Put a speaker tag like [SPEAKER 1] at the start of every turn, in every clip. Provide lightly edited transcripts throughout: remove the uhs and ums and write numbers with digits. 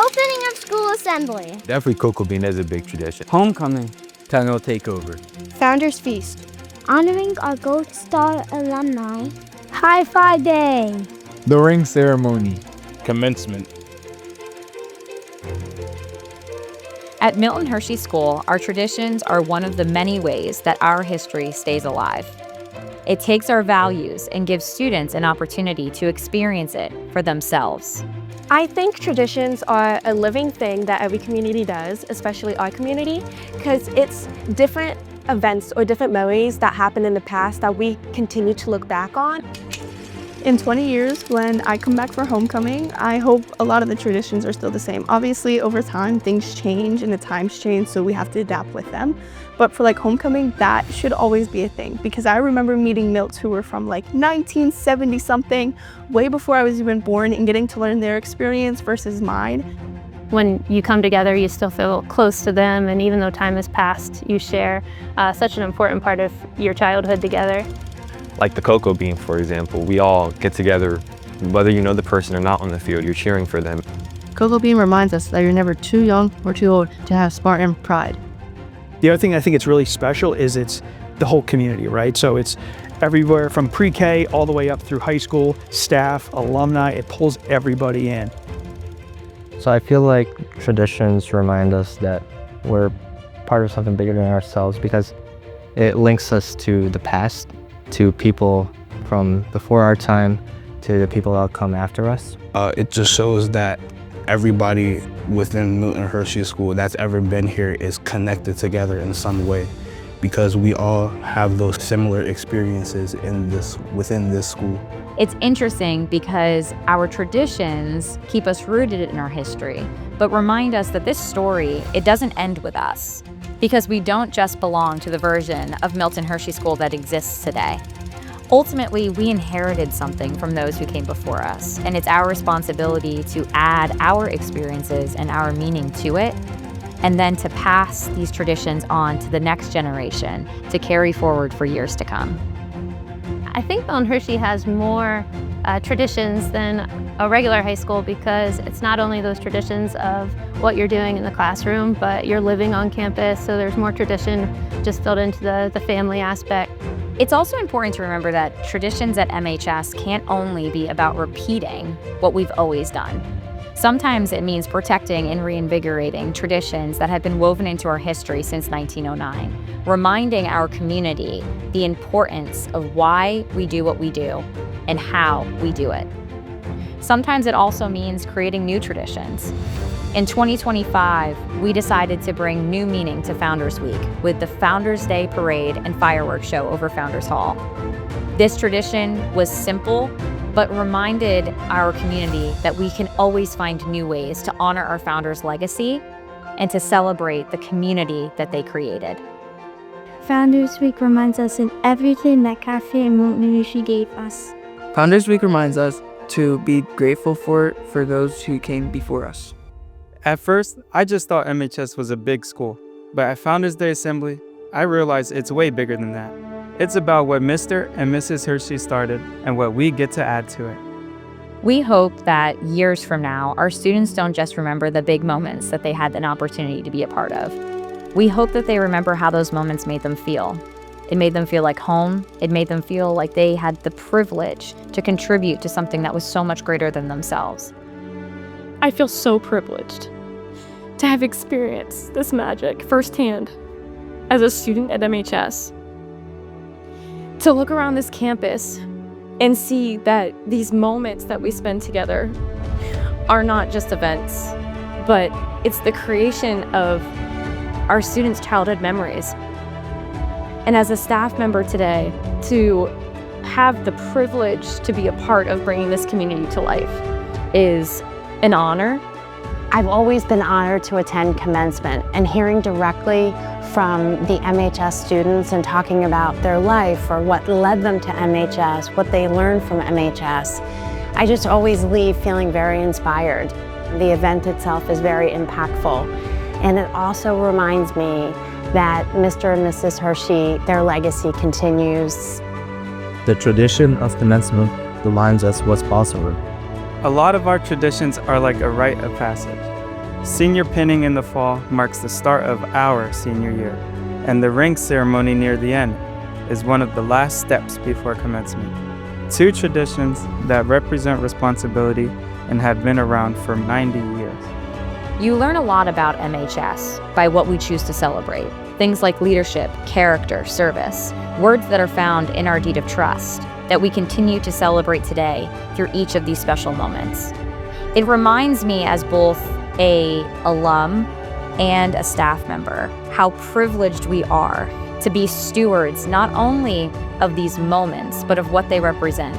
[SPEAKER 1] Opening of school assembly.
[SPEAKER 2] Definitely cocoa bean is a big tradition.
[SPEAKER 3] Homecoming. Tango takeover.
[SPEAKER 4] Founders Feast.
[SPEAKER 1] Honoring our Gold Star alumni. High Five Day.
[SPEAKER 5] The ring ceremony.
[SPEAKER 6] Commencement.
[SPEAKER 7] At Milton Hershey School, our traditions are one of the many ways that our history stays alive. It takes our values and gives students an opportunity to experience it for themselves.
[SPEAKER 4] I think traditions are a living thing that every community does, especially our community, because it's different events or different memories that happened in the past that we continue to look back on.
[SPEAKER 8] In 20 years, when I come back for homecoming, I hope a lot of the traditions are still the same. Obviously, over time, things change and the times change, so we have to adapt with them. But for like homecoming, that should always be a thing, because I remember meeting Milts who were from like 1970 something, way before I was even born, and getting to learn their experience versus mine.
[SPEAKER 9] When you come together, you still feel close to them, and even though time has passed, you share such an important part of your childhood together.
[SPEAKER 2] Like the cocoa bean, for example, we all get together, whether you know the person or not on the field, you're cheering for them.
[SPEAKER 10] Cocoa bean reminds us that you're never too young or too old to have Spartan pride.
[SPEAKER 11] The other thing I think it's really special is it's the whole community, right? So it's everywhere from pre-K all the way up through high school, staff, alumni, it pulls everybody in.
[SPEAKER 12] So I feel like traditions remind us that we're part of something bigger than ourselves, because it links us to the past, to people from before our time, to the people that'll come after us.
[SPEAKER 6] It just shows that everybody within Milton Hershey School that's ever been here is connected together in some way, because we all have those similar experiences within this school.
[SPEAKER 7] It's interesting because our traditions keep us rooted in our history, but remind us that this story, it doesn't end with us, because we don't just belong to the version of Milton Hershey School that exists today. Ultimately, we inherited something from those who came before us, and it's our responsibility to add our experiences and our meaning to it, and then to pass these traditions on to the next generation to carry forward for years to come.
[SPEAKER 9] I think Milton Hershey has more traditions than a regular high school, because it's not only those traditions of what you're doing in the classroom, but you're living on campus, so there's more tradition just built into the family aspect.
[SPEAKER 7] It's also important to remember that traditions at MHS can't only be about repeating what we've always done. Sometimes it means protecting and reinvigorating traditions that have been woven into our history since 1909, reminding our community the importance of why we do what we do and how we do it. Sometimes it also means creating new traditions. In 2025, we decided to bring new meaning to Founders Week with the Founders Day Parade and fireworks show over Founders Hall. This tradition was simple, but reminded our community that we can always find new ways to honor our founders' legacy and to celebrate the community that they created.
[SPEAKER 1] Founders Week reminds us in everything that Cafe and Milton Hershey gave us.
[SPEAKER 10] Founders Week reminds us to be grateful for those who came before us.
[SPEAKER 3] At first, I just thought MHS was a big school, but at Founders Day Assembly, I realized it's way bigger than that. It's about what Mr. and Mrs. Hershey started and what we get to add to it.
[SPEAKER 7] We hope that years from now, our students don't just remember the big moments that they had an opportunity to be a part of. We hope that they remember how those moments made them feel. It made them feel like home. It made them feel like they had the privilege to contribute to something that was so much greater than themselves.
[SPEAKER 4] I feel so privileged to have experienced this magic firsthand as a student at MHS. To look around this campus and see that these moments that we spend together are not just events, but it's the creation of our students' childhood memories. And as a staff member today, to have the privilege to be a part of bringing this community to life is an honor.
[SPEAKER 13] I've always been honored to attend commencement, and hearing directly from the MHS students and talking about their life or what led them to MHS, what they learned from MHS, I just always leave feeling very inspired. The event itself is very impactful, and it also reminds me that Mr. and Mrs. Hershey, their legacy continues.
[SPEAKER 12] The tradition of commencement reminds us what's possible.
[SPEAKER 3] A lot of our traditions are like a rite of passage. Senior pinning in the fall marks the start of our senior year, and the ring ceremony near the end is one of the last steps before commencement. Two traditions that represent responsibility and have been around for 90 years.
[SPEAKER 7] You learn a lot about MHS by what we choose to celebrate. Things like leadership, character, service, words that are found in our deed of trust that we continue to celebrate today through each of these special moments. It reminds me as both an alum and a staff member how privileged we are to be stewards not only of these moments, but of what they represent.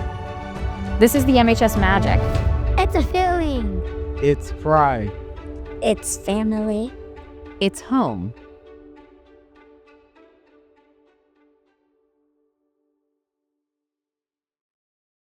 [SPEAKER 7] This is the MHS magic.
[SPEAKER 1] It's a feeling.
[SPEAKER 5] It's pride.
[SPEAKER 1] It's family.
[SPEAKER 14] It's home.